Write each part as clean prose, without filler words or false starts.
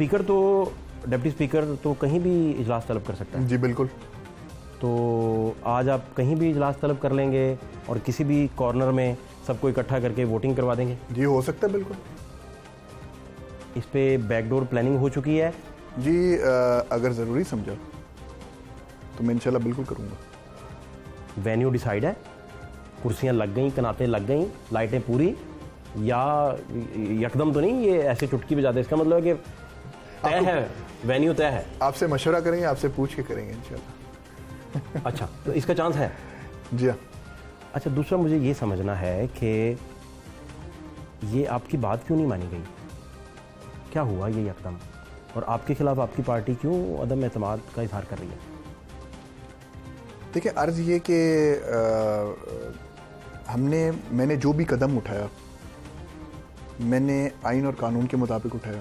Speaker تو deputy speaker تو کہیں بھی اجلاس طلب کر سکتا ہے. جی بالکل. تو آج آپ کہیں بھی اجلاس طلب کر لیں گے اور کسی بھی کارنر میں سب کو اکٹھا کر کے ووٹنگ کروا دیں گے؟ جی ہو سکتا ہے بالکل. اس پہ بیک ڈور پلاننگ ہو چکی ہے؟ جی اگر ضروری سمجھا تو میں انشاءاللہ بالکل کروں گا. وینیو ڈیسائیڈ ہے؟ کرسیاں لگ گئیں، کناتیں لگ گئیں، لائٹیں پوری، یا یکدم تو نہیں یہ ایسے چٹکی بجاتے؟ اس کا مطلب ہے کہ طے ہے، وینیو طے ہے. آپ سے مشورہ کریں گے، آپ سے پوچھ کے کریں گے انشاءاللہ. اچھا، تو اس کا چانس ہے؟ جی ہاں. اچھا، دوسرا مجھے یہ سمجھنا ہے کہ یہ آپ کی بات کیوں نہیں مانی گئی؟ کیا ہوا یہ یکدم؟ اور آپ کے خلاف آپ کی پارٹی کیوں عدم اعتماد کا اظہار کر رہی ہے؟ دیکھیں، عرض یہ کہ میں نے جو بھی قدم اٹھایا میں نے آئین اور قانون کے مطابق اٹھایا.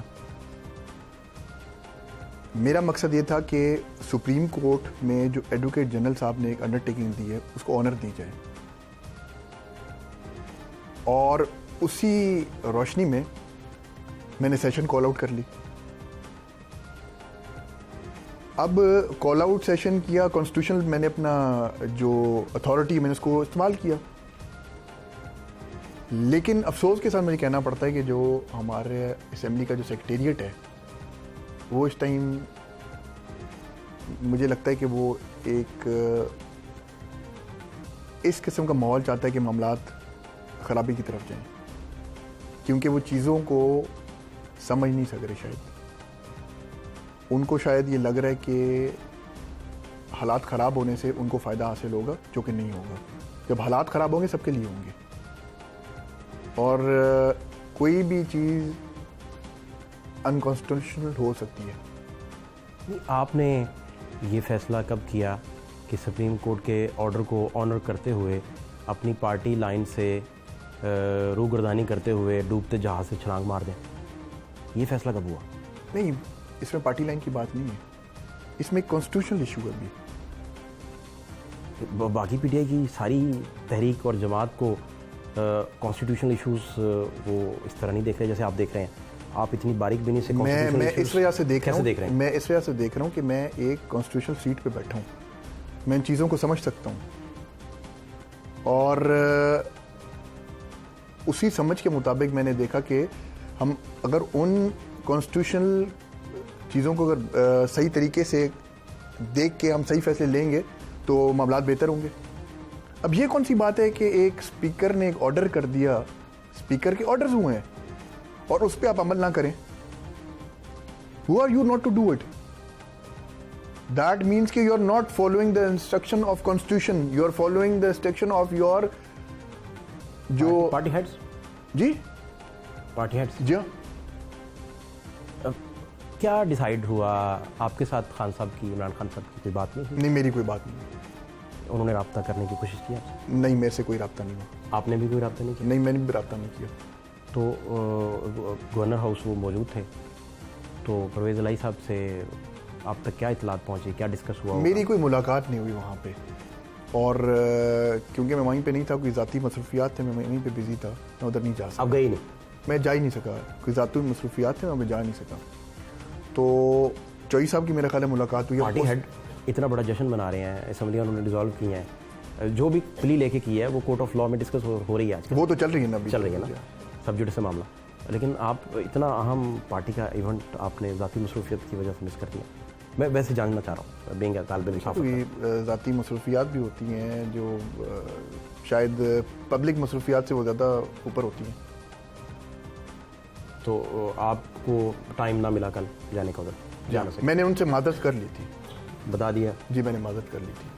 میرا مقصد یہ تھا کہ سپریم کورٹ میں جو ایڈوکیٹ جنرل صاحب نے ایک انڈرٹیکنگ دی ہے اس کو آنر دی جائے، اور اسی روشنی میں نے سیشن کال آؤٹ کر لی. اب کال آؤٹ سیشن کیا، کانسٹیٹیوشنل میں نے اپنا جو اتھارٹی میں نے اس کو استعمال کیا، لیکن افسوس کے ساتھ مجھے کہنا پڑتا ہے کہ جو ہمارے اسمبلی کا جو سیکریٹریٹ ہے وہ اس ٹائم مجھے لگتا ہے کہ وہ ایک اس قسم کا ماحول چاہتا ہے کہ معاملات خرابی کی طرف جائیں، کیونکہ وہ چیزوں کو سمجھ نہیں سک رہے. شاید ان کو شاید یہ لگ رہا ہے کہ حالات خراب ہونے سے ان کو فائدہ حاصل ہوگا، جو کہ نہیں ہوگا. جب حالات خراب ہوں گے سب کے لیے ہوں گے، اور کوئی بھی چیز انکانسٹیٹیوشنل ہو سکتی ہے. آپ نے یہ فیصلہ کب کیا کہ سپریم کورٹ کے آرڈر کو آنر کرتے ہوئے اپنی پارٹی لائن سے روگردانی کرتے ہوئے ڈوبتے جہاز سے چھلانگ مار دیں؟ یہ فیصلہ کب ہوا؟ نہیں، اس میں پارٹی لائن کی بات نہیں ہے، اس میں ایک کانسٹیٹیوشنل ایشو ہے. بھی باقی پی ٹی آئی کی ساری تحریک اور جماعت کو کانسٹیٹیوشنل ایشوز وہ اس طرح نہیں دیکھ رہے جیسے آپ دیکھ رہے ہیں. آپ اتنی باریک بینی سے میں اس وجہ سے دیکھ رہا ہوں، دیکھ رہے ہیں؟ میں اس وجہ سے دیکھ رہا ہوں کہ میں ایک کانسٹیٹیوشنل سیٹ پہ بیٹھا ہوں، میں ان چیزوں کو سمجھ سکتا ہوں، اور اسی سمجھ کے مطابق میں نے دیکھا کہ ہم اگر ان کانسٹیٹیوشنل چیزوں کو اگر صحیح طریقے سے دیکھ کے ہم صحیح فیصلے لیں گے تو معاملات بہتر ہوں گے. اب یہ کون سی بات ہے کہ ایک اسپیکر نے ایک آرڈر کر دیا، اسپیکر کے آرڈرز ہوئے ہیں اور اس پہ آپ عمل نہ کریں. Who are you not to do it? That means کہ you are not following the instruction of constitution, you are following the instruction of your جو پارٹی ہیڈز. جی پارٹی ہیڈز. جی ہاں. کیا ڈیسائیڈ ہوا آپ کے ساتھ؟ خان صاحب کی، عمران خان صاحب کی کوئی بات نہیں؟ نہیں، میری کوئی بات نہیں. انہوں نے رابطہ کرنے کی کوشش کیا؟ نہیں، میرے سے کوئی رابطہ نہیں ہوا. آپ نے بھی کوئی رابطہ نہیں کیا؟ نہیں، میں نے بھی رابطہ نہیں کیا. تو گورنر ہاؤس وہ موجود تھے، تو پرویز الہی صاحب سے آپ تک کیا اطلاعات پہنچی؟ کیا ڈسکس ہوا؟ میری کوئی ملاقات نہیں ہوئی وہاں پہ، اور کیونکہ میں وہیں پہ نہیں تھا، کوئی ذاتی مصروفیات تھے، میں وہیں پہ بزی تھا، میں ادھر نہیں جا سکا. آپ گئے نہیں؟ میں جا ہی نہیں سکا، کوئی ذاتی مصروفیات تھے، میں جا نہیں سکا. تو چوئی صاحب کی میرے خیال ہے ملاقات ہوئی. پارٹی ہیڈ اتنا بڑا جشن منا رہے ہیں، اسمبلیاں انہوں نے ڈیزالو کی ہیں، جو بھی پلی لے کے کی ہے وہ کورٹ آف لاء میں ڈسکس ہو رہی ہے آج کل. وہ تو چل رہی ہے نا، چل رہی ہے نا سب جوڈس سے معاملہ. لیکن آپ اتنا اہم پارٹی کا ایونٹ آپ نے ذاتی مصروفیت کی وجہ سے مس کر دیا. میں ویسے جاننا چاہ رہا ہوں، بینگ طالب علم، ذاتی مصروفیات بھی ہوتی ہیں جو شاید پبلک مصروفیات سے وہ زیادہ اوپر ہوتی ہیں. تو آپ کو ٹائم نہ ملا کل جانے کا ادھر؟ میں نے ان سے معذرت کر لی تھی. بتا دیا؟ جی میں نے معذرت کر لی تھی.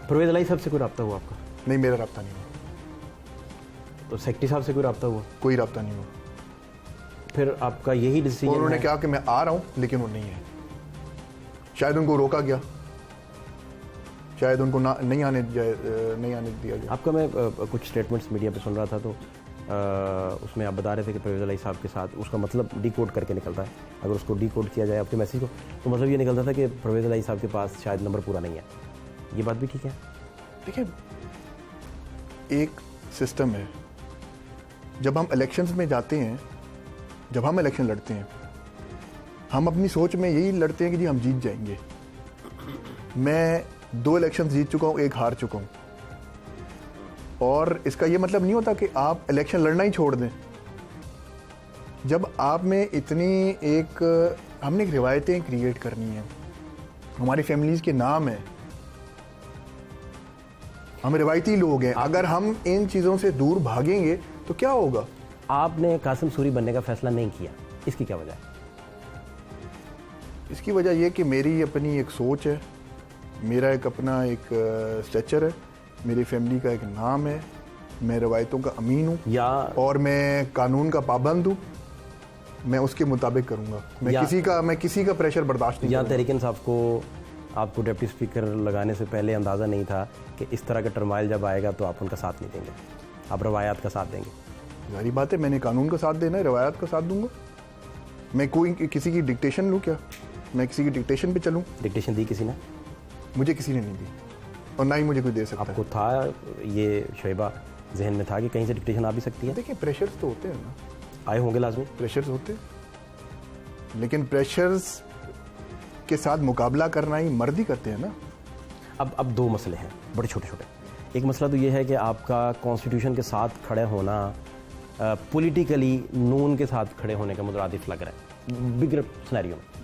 پرویز الہی صاحب سے کوئی رابطہ ہوا آپ کا؟ نہیں، میرا رابطہ نہیں ہوا. تو سیکرٹری صاحب سے کوئی رابطہ ہوا؟ کوئی رابطہ نہیں ہوا. پھر آپ کا یہی ڈیسیجن؟ انہوں نے کہا کہ میں آ رہا ہوں، لیکن وہ نہیں ہے. شاید ان کو روکا گیا، شاید ان کو نہیں آنے دیا گیا. آپ کا میں کچھ اسٹیٹمنٹس میڈیا پہ سن رہا تھا، تو اس میں آپ بتا رہے تھے کہ پرویز الہی صاحب کے ساتھ اس کا مطلب ڈی کوڈ کر کے نکلتا ہے. اگر اس کو ڈی کوڈ کیا جائے آپ کے میسیج کو تو مطلب یہ نکلتا تھا کہ پرویز الہی صاحب کے پاس شاید نمبر پورا نہیں ہے. یہ بات بھی ٹھیک ہے؟ دیکھیں، ایک سسٹم ہے، جب ہم الیکشنز میں جاتے ہیں، جب ہم الیکشن لڑتے ہیں ہم اپنی سوچ میں یہی لڑتے ہیں کہ جی ہم جیت جائیں گے. میں 2 الیکشن جیت چکا ہوں, 1 ہار چکا ہوں, اور اس کا یہ مطلب نہیں ہوتا کہ آپ الیکشن لڑنا ہی چھوڑ دیں. جب آپ میں اتنی ہم نے روایتیں کریٹ کرنی ہیں, ہماری فیملیز کے نام ہیں, ہم روایتی لوگ ہیں, اگر ہم ان چیزوں سے دور بھاگیں گے تو کیا ہوگا؟ آپ نے قاسم سوری بننے کا فیصلہ نہیں کیا, اس کی کیا وجہ ہے؟ اس کی وجہ یہ کہ میری اپنی ایک سوچ ہے, میرا ایک اپنا ایک اسٹیچر ہے, میری فیملی کا ایک نام ہے, میں روایتوں کا امین ہوں, یا اور میں قانون کا پابند ہوں, میں اس کے مطابق کروں گا. میں کسی کا پریشر برداشت نہیں یا کروں گا. تحریک انصاف کو آپ کو ڈپٹی اسپیکر لگانے سے پہلے اندازہ نہیں تھا کہ اس طرح کا ٹرمائل جب آئے گا تو آپ ان کا ساتھ نہیں دیں گے, آپ روایات کا ساتھ دیں گے؟ ظاہری بات ہے, میں نے قانون کا ساتھ دینا ہے, روایات کا ساتھ دوں گا. میں کوئی کسی کی ڈکٹیشن لوں کیا؟ میں کسی کی ڈکٹیشن پہ چلوں؟ ڈکٹیشن دی کسی نے؟ مجھے کسی نے نہیں دی, اور نہ ہی مجھے کوئی دے سکتا. آپ کو تھا یہ شعبہ ذہن میں تھا کہ کہیں سے ڈکٹیشن آ بھی سکتی ہے؟ دیکھیں پریشرز تو ہوتے ہیں نا, آئے ہوں گے لازمی پریشرز ہوتے ہیں, لیکن پریشرز کے ساتھ مقابلہ کرنا ہی مرد ہی کرتے ہیں نا. اب 2 مسئلے ہیں بڑے چھوٹے چھوٹے. ایک مسئلہ تو یہ ہے کہ آپ کا کانسٹیٹیوشن کے ساتھ کھڑے ہونا پولیٹیکلی نون کے ساتھ کھڑے ہونے کا مترادف لگ رہا ہے بگر سنیریو میں,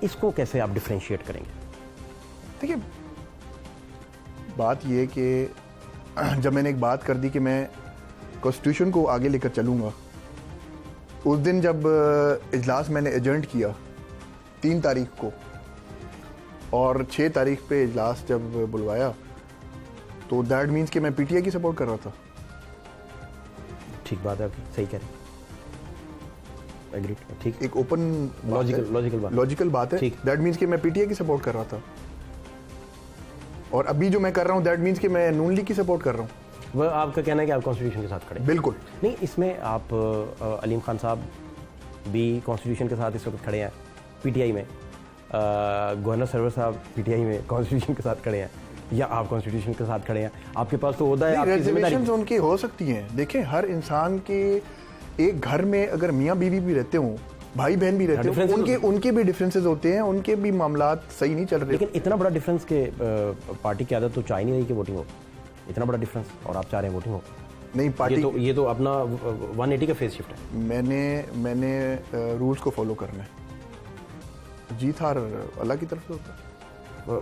اس کو کیسے آپ ڈفرینشیٹ کریں گے؟ دیکھیے بات یہ کہ جب میں نے ایک بات کر دی کہ میں کانسٹیٹیوشن کو آگے لے کر چلوں گا, اس دن جب اجلاس میں نے ایجنٹ کیا 3 تاریخ کو, اور 6 تاریخ پہ اجلاس جب بلوایا, تو دیٹ مینس کہ میں پی ٹی آئی کی سپورٹ کر رہا تھا. ٹھیک بات ہے, صحیح کہہ رہے ہیں, ایگری, ٹھیک, ایک اوپن لاجیکل بات ہے. دیٹ مینس کہ میں پی ٹی آئی کی سپورٹ کر رہا تھا, اور ابھی جو میں کر رہا ہوں دیٹ مینس کہ میں نون لیگ کی سپورٹ کر رہا ہوں. وہ آپ کا کہنا ہے کہ آپ کانسٹیٹیوشن کے ساتھ کھڑے؟ بالکل نہیں, اس میں آپ علیم خان صاحب بھی کانسٹیٹیوشن کے ساتھ اس وقت کھڑے ہیں پی ٹی آئی میں, گورنر سرور صاحب پی ٹی آئی میں کانسٹیٹیوشن کے ساتھ کھڑے ہیں, یا آپ کانسٹیٹیوشن کے ساتھ کھڑے ہیں؟ آپ کے پاس تو عہدہ ہے, آپ کی ذمہ داری. ان کی ہو سکتی ہیں. دیکھیں ہر انسان کے ایک گھر میں اگر میاں بیوی بھی رہتے ہوں, بھائی بہن بھی رہتے ہیں, ان کے بھی ڈفرینسز ہوتے ہیں, ان کے بھی معاملات صحیح نہیں چل رہے. لیکن اتنا بڑا ڈفرینس کہ پارٹی کی عادت تو چاہ نہیں رہی کہ ووٹنگ ہو, اتنا بڑا ڈفرینس, اور آپ چاہ رہے ہیں ووٹنگ ہو. نہیں, پارٹی یہ تو اپنا 180 کا فیس شفٹ ہے. میں نے رولز کو فالو کرنا ہے. جیت ہار اللہ کی طرف سے ہوتا ہے.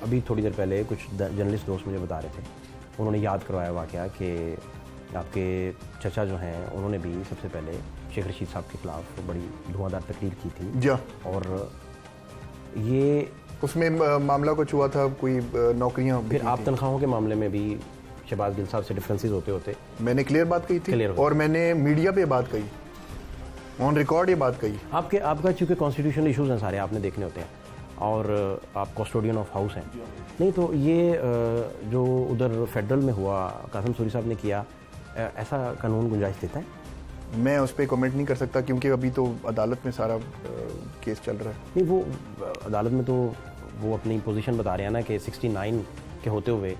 ابھی تھوڑی دیر پہلے کچھ جرنلسٹ دوست مجھے بتا رہے تھے, انہوں نے یاد کروایا واقعہ کہ آپ کے چچا جو ہیں انہوں نے بھی سب سے پہلے شیخ رشید صاحب کے خلاف بڑی دھواں دار تقریر کی تھی. جی, اور یہ اس میں معاملہ کچھ ہوا تھا, کوئی نوکریاں. پھر آپ تنخواہوں کے معاملے میں بھی شہباز گل صاحب سے ڈفرینسز ہوتے میں نے کلیئر بات کہی تھی, اور میں نے میڈیا پہ بات کہی, آن ریکارڈ یہ بات کہی. آپ کا چونکہ کانسٹیٹیوشنل ایشوز ہیں سارے, آپ نے دیکھنے ہوتے ہیں, اور آپ کسٹوڈین آف ہاؤس ہیں. نہیں تو یہ جو ادھر فیڈرل میں ہوا, قاسم سوری صاحب نے کیا, ایسا قانون گنجائش دیتا ہے؟ میں اس پہ کمنٹ نہیں کر سکتا, کیونکہ ابھی تو عدالت میں سارا کیس چل رہا ہے. نہیں, وہ عدالت میں تو وہ اپنی پوزیشن بتا رہے ہیں نا کہ 69 کے ہوتے ہوئے,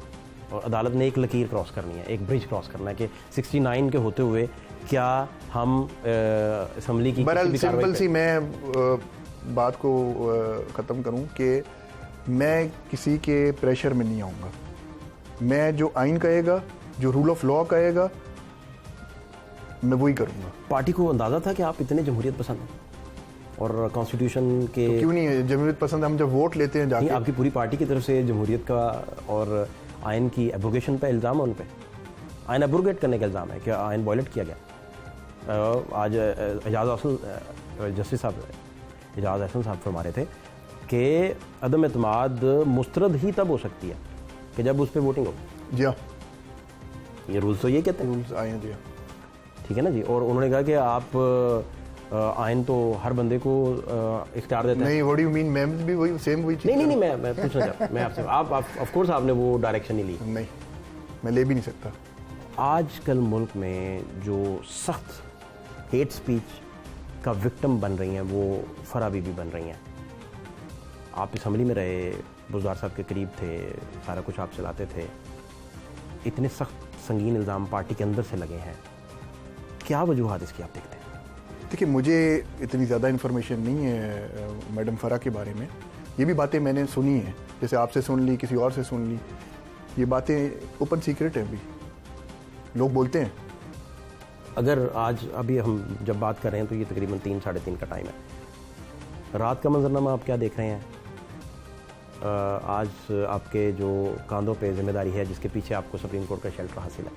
اور عدالت نے ایک لکیر کراس کرنی ہے, ایک برج کراس کرنا ہے کہ 69 کے ہوتے ہوئے کیا ہم اسمبلی کی بہرحال سمپل سی میں بات کو ختم کروں کہ میں کسی کے پریشر میں نہیں آؤں گا. میں جو آئین کہے گا, جو رول آف لا کہے گا, میں وہی کروں گا. پارٹی کو اندازہ تھا کہ آپ اتنے جمہوریت پسند ہیں اور کانسٹیٹیوشن کے؟ کیوں نہیں ہے جمہوریت پسند؟ ہم جب ووٹ لیتے ہیں جا کے. آپ کی پوری پارٹی کی طرف سے جمہوریت کا اور آئین کی ایبروگیشن پہ الزام ہے, ان پہ آئین ایبروگیٹ کرنے کا الزام ہے کہ آئین وائلیٹ کیا گیا. آج اعجاز احسن جسٹس صاحب اعجاز احسن صاحب فرما رہے تھے کہ عدم اعتماد مسترد ہی تب ہو سکتی ہے کہ جب اس پہ ووٹنگ ہو. جی ہاں, یہ رولز تو یہ کہتے ہیں, رولز آئے ہیں. جی ہاں, ٹھیک ہے نا جی. اور انہوں نے کہا کہ آپ آئین تو ہر بندے کو اختیار دیتے ہیں. نہیں, what do you mean? میں بھی وہی سیم وہی چیز. نہیں, میں پوچھنا چاہتا ہوں, میں آپ سے, آپ آف کورس آپ نے وہ ڈائریکشن نہیں لی. نہیں, میں لے بھی نہیں سکتا. آج کل ملک میں جو سخت ہیٹ سپیچ کا وکٹم بن رہی ہیں وہ فرا بی بی بن رہی ہیں. آپ اسمبلی میں رہے, بزدار صاحب کے قریب تھے, سارا کچھ آپ چلاتے تھے, اتنے سخت سنگین الزام پارٹی کے اندر سے لگے ہیں, کیا وجوہات اس کی آپ دیکھتے ہیں؟ دیکھیے مجھے اتنی زیادہ انفارمیشن نہیں ہے میڈم فرح کے بارے میں. یہ بھی باتیں میں نے سنی ہیں, جیسے آپ سے سن لی, کسی اور سے سن لی. یہ باتیں اوپن سیکرٹ ہیں, ابھی لوگ بولتے ہیں. اگر آج ابھی ہم جب بات کر رہے ہیں تو یہ تقریباً 3-3:30 کا ٹائم ہے. رات کا منظرنامہ آپ کیا دیکھ رہے ہیں؟ آج آپ کے جو کاندھوں پہ ذمہ داری ہے, جس کے پیچھے آپ کو سپریم کورٹ کا شیلٹر حاصل ہے,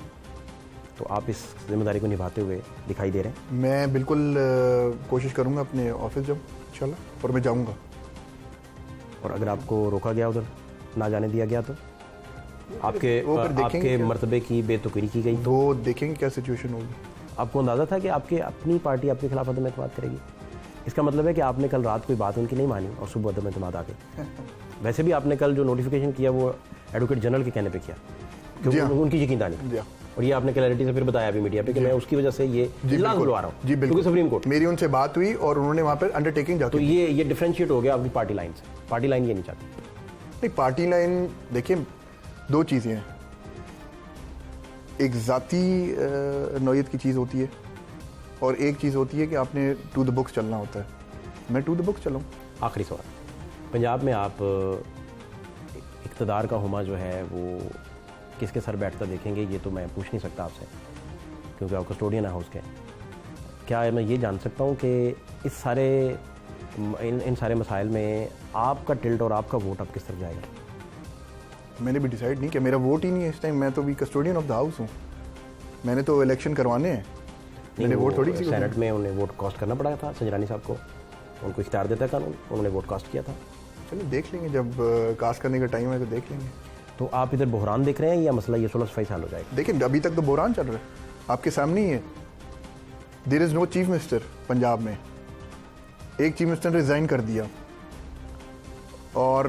تو آپ اس ذمہ داری کو نبھاتے ہوئے دکھائی دے رہے ہیں. میں بالکل کوشش کروں گا اپنے آفس جب انشاءاللہ, اور میں جاؤں گا. اور اگر آپ کو روکا گیا, ادھر نہ جانے دیا گیا, تو آپ کے مرتبے کی بے توقیری کی گئی, وہ دیکھیں گے کیا سچویشن ہوگی. آپ کو اندازہ تھا کہ آپ کی اپنی پارٹی آپ کے خلاف عدم اعتماد کرے گی؟ اس کا مطلب ہے کہ آپ نے کل رات کوئی بات ان کی نہیں مانی اور صبح عدم اعتماد آ گئی. ویسے بھی آپ نے کل جو نوٹیفیکیشن کیا وہ ایڈوکیٹ جنرل کے کہنے پہ کیا, کیونکہ ان کی یقین دانی, اور یہ آپ نے کلیئرٹی سے پھر بتایا بھی میڈیا پہ کہ میں اس کی وجہ سے یہ اجلاس بلوا رہا ہوں. جی بالکل, کیونکہ سپریم کورٹ میری ان سے بات ہوئی اور انہوں نے وہاں پہ انڈرٹیکنگ جا. تو یہ ڈفرینشیٹ ہو گیا آپ کی پارٹی لائن سے. پارٹی لائن یہ نہیں چاہتی. نہیں, پارٹی لائن دیکھیں دو چیزیں ہیں. ایک ذاتی نوعیت کی چیز ہوتی ہے, اور ایک چیز ہوتی ہے کہ آپ نے ٹو دا بکس چلنا ہوتا ہے. میں ٹو دا بکس چلوں. آخری سوال, پنجاب میں آپ اقتدار کا ہما جو ہے وہ کس کے سر بیٹھتا دیکھیں گے؟ یہ تو میں پوچھ نہیں سکتا آپ سے, کیونکہ آپ کسٹوڈین ہیں ہاؤس کے. کیا میں یہ جان سکتا ہوں کہ ان سارے مسائل میں آپ کا ٹلٹ اور آپ کا ووٹ اب کس طرف جائے گا؟ میں نے بھی ڈیسائیڈ نہیں کیا, میرا ووٹ ہی نہیں ہے اس ٹائم. میں تو بھی کسٹوڈین آف دا ہاؤس ہوں. میں نے تو الیکشن کروانے ہیں, میں نے ووٹ تھوڑی کسی کو. سینٹ میں انہیں ووٹ کاسٹ کرنا پڑا تھا سنجرانی صاحب کو, ان کو اختیار دیتا ہے قانون, انہوں نے ووٹ کاسٹ کیا تھا. چلیے دیکھ لیں گے, جب کاسٹ کرنے کا ٹائم ہے تو دیکھ لیں گے. تو آپ ادھر بحران دیکھ رہے ہیں یا مسئلہ یہ 16 حل ہو جائے گا؟ دیکھیں ابھی تک تو بحران چل رہا ہے, آپ کے سامنے ہی ہے. دیر از نو چیف منسٹر پنجاب میں. ایک چیف منسٹر نے ریزائن کر دیا, اور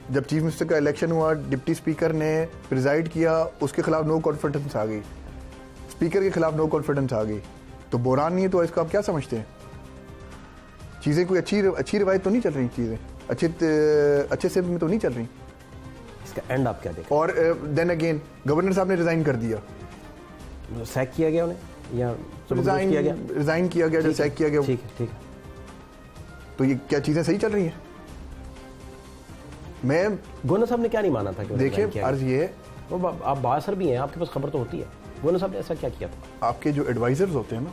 جب چیف منسٹر کا الیکشن ہوا ڈپٹی اسپیکر نے پریزائڈ کیا, اس کے خلاف نو کانفیڈنس آ گئی, اسپیکر کے خلاف نو کانفیڈنس آ گئی. تو بحران نہیں ہے تو اس کو آپ کیا سمجھتے ہیں؟ چیزیں کوئی اچھی روایت تو نہیں چل رہی, چیزیں اچھے سے میں تو نہیں چل رہی. اس کا اینڈ آپ کیا دیکھیں؟ اور دین اگین گورنر صاحب نے ریزائن کر دیا. سیک کیا گیا انہیں یا ریزائن کیا گیا, جو سیک کیا گیا. ٹھیک ہے. تو یہ کیا چیزیں صحیح چل رہی ہیں؟ میں گورنر صاحب نے کیا نہیں مانا تھا؟ دیکھیں عرض یہ ہے, وہ آپ بااثر بھی ہیں, آپ کے پاس خبر تو ہوتی ہے. گورنر صاحب نے ایسا کیا کیا تھا؟ آپ کے جو ایڈوائزرز ہوتے ہیں نا,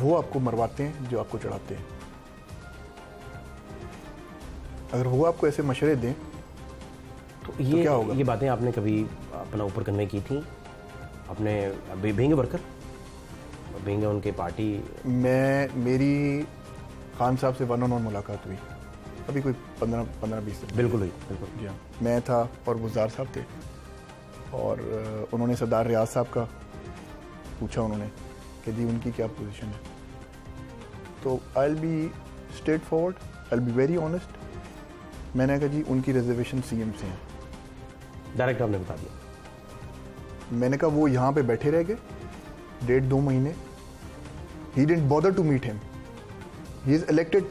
وہ آپ کو مرواتے ہیں جو آپ کو چڑھاتے ہیں. اگر وہ آپ کو ایسے مشورے دیں تو کیا ہوگا؟ یہ باتیں آپ نے کبھی اپنا اوپر کنوے کی تھیں اپنے بھینگے ورکر, بھینگے ان کے پارٹی؟ میری خان صاحب سے 1-on-1 ملاقات ہوئی ابھی کوئی 15-20 دن. بالکل ہوئی, بالکل. جی ہاں, میں تھا اور گلزار صاحب تھے, اور انہوں نے سردار ریاض صاحب کا پوچھا انہوں نے کہ جی ان کی کیا پوزیشن ہے. تو I will be straightforward, I will be very honest. میں نے کہا جی ان کی ریزرویشن سی ایم سے ہیں. ڈائریکٹ آپ نے بتا دیا. میں نے کہا وہ یہاں پہ بیٹھے رہ گئے 1.5-2 مہینے. ہی ڈنٹ بادر ٹو میٹ ہم. ہی از الیکٹڈ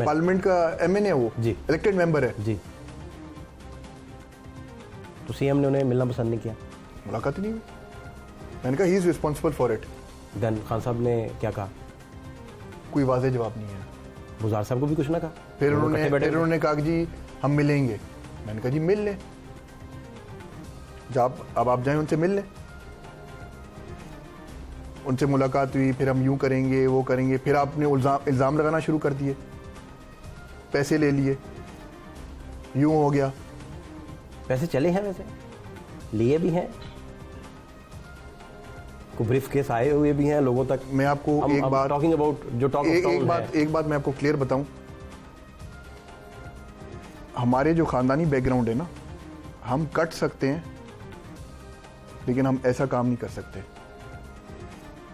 پارلیمنٹ کا ایم این اے, وہ الیکٹڈ ممبر ہے. جی. تو سی ایم نے انہیں ملنا پسند نہیں کیا, ملاقات نہیں ہوئی. میں نے کہا ہی از ریسپانسبل فار اٹ. دین خان صاحب نے کیا کہا؟ کوئی واضح جواب نہیں ہے. گلزار صاحب کو بھی کچھ نہ کہا. پھر انہوں نے کہا کہ جی ہم ملیں گے. میں نے کہا جی مل لیں, اب آپ جائیں ان سے مل لیں. ان سے ملاقات ہوئی, پھر ہم یوں کریں گے وہ کریں گے. پھر آپ نے الزام لگانا شروع کر دیے, پیسے لے لیے, یوں ہو گیا. پیسے چلے ہیں, ویسے لیے بھی ہیں, کو بریف کیس آئے ہوئے بھی ہیں لوگوں تک. میں آپ کو ایک بات میں آپ کو کلیئر بتاؤں. ہمارے جو خاندانی بیک گراؤنڈ ہے نا, ہم کٹ سکتے ہیں لیکن ہم ایسا کام نہیں کر سکتے.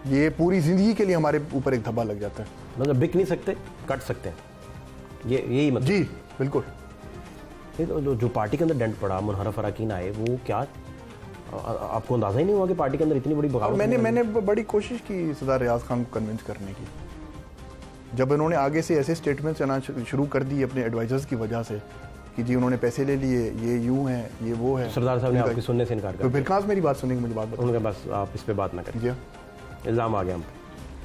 یہ پوری زندگی کے لیے ہمارے اوپر ایک دھبا لگ جاتا ہے. مطلب بک نہیں سکتے, کٹ سکتے ہیں, یہی مطلب. جی بالکل. جو پارٹی کے اندر ڈنٹ پڑا, منحرف اراکین آئے, وہ کیا آپ کو اندازہ ہی نہیں ہوا کہ پارٹی کے اندر اتنی بڑی بغاوت؟ میں نے بڑی کوشش کی سردار ریاض خان کو کنونس کرنے کی. جب انہوں نے آگے سے ایسے اسٹیٹمنٹس آنا شروع کر دی اپنے ایڈوائزرز کی وجہ سے کہ جی انہوں نے پیسے لے لیے, یہ یوں ہے, یہ وہ ہے, سردار صاحب نے آپ کی سننے سے انکار کر دیا. تو پھر کہاں سے میری بات سنیں گے؟ مجھے بات بتائیں. ان کے بس آپ اس پہ بات نہ کریں. جی الزام آ گیا ہم پہ.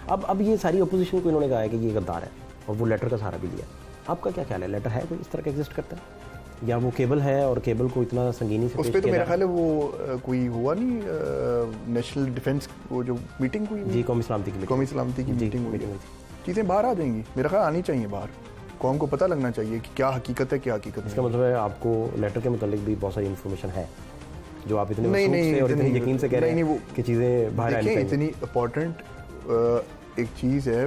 اب یہ ساری اپوزیشن کو انہوں نے کہا ہے کہ یہ غدار ہے اور وہ لیٹر کا سہارا بھی لیا. آپ کا کیا خیال ہے, لیٹر ہے کوئی اس طرح کا ایگزسٹ کرتا ہے یا وہ کیبل ہے اور کیبل کو اتنا سنگینی سے اس پہ تو میرا خیال ہے وہ کوئی ہوا نہیں, نیشنل ڈیفینس وہ جو میٹنگ ہوئی جی قومی سلامتی کی میٹنگ ہوئی, چیزیں باہر آ جائیں گی, میرا خیال آنی چاہیے باہر, قوم کو پتہ لگنا چاہیے کہ کیا حقیقت ہے کیا حقیقت. اس کا مطلب ہے آپ کو لیٹر کے متعلق بھی بہت ساری انفارمیشن ہے جو آپ اتنے سے اور اتنے یقین سے کہہ رہے ہیں کہ چیزیں باہر آنی چاہیے. اتنی امپورٹنٹ ایک چیز ہے,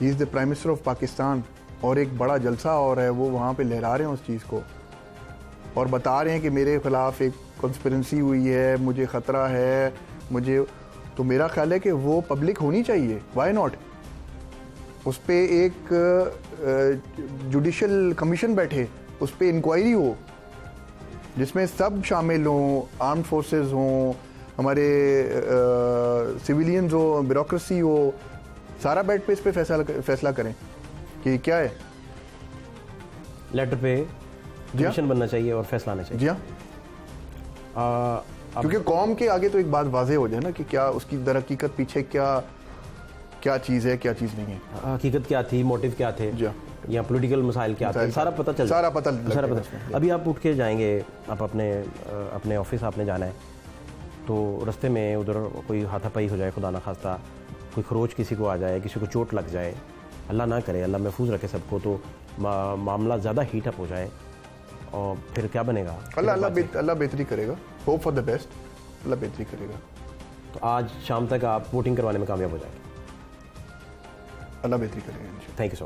he is the prime minister of Pakistan اور ایک بڑا جلسہ اور ہے, وہ وہاں پہ لہرا رہے ہیں اس چیز کو اور بتا رہے ہیں کہ میرے خلاف ایک کنسپیرنسی ہوئی ہے, مجھے خطرہ ہے, مجھے, تو میرا خیال ہے کہ وہ پبلک ہونی چاہیے. وائی ناٹ, اس پہ ایک جوڈیشل کمیشن بیٹھے, اس پہ انکوائری ہو جس میں سب شامل ہوں, آرمڈ فورسز ہوں, ہمارے سویلینز ہو, بیوروکریسی ہو, سارا بیٹھ پہ اس پہ فیصلہ کریں کہ کیا ہے. لیٹر پہ کمیشن بننا چاہیے اور فیصلہ آنا چاہیے. جی ہاں, کیونکہ قوم کے آگے تو ایک بات واضح ہو جائے نا کہ کیا اس کی در حقیقت پیچھے کیا چیز ہے, کیا چیز نہیں ہے, حقیقت کیا تھی, موٹیو کیا تھے, یا پولیٹیکل مسائل کیا تھے, سارا پتہ. ابھی آپ اٹھ کے جائیں گے, آپ اپنے آفس آپ نے جانا ہے, تو رستے میں ادھر کوئی ہاتھا پائی ہو جائے, خدا نہ خواستہ کوئی خروچ کسی کو آ جائے, کسی کو چوٹ لگ جائے, اللہ نہ کرے, اللہ محفوظ رکھے سب کو, تو معاملہ زیادہ ہیٹ اپ ہو جائے اور پھر کیا بنے گا؟ اللہ بہتری کرے گا, ہوپ فار دا بیسٹ, اللہ بہتری کرے گا. تو آج شام تک آپ ووٹنگ کروانے میں کامیاب ہو جائیں گے. اللہ بہتری کرے گا. Thank you so much.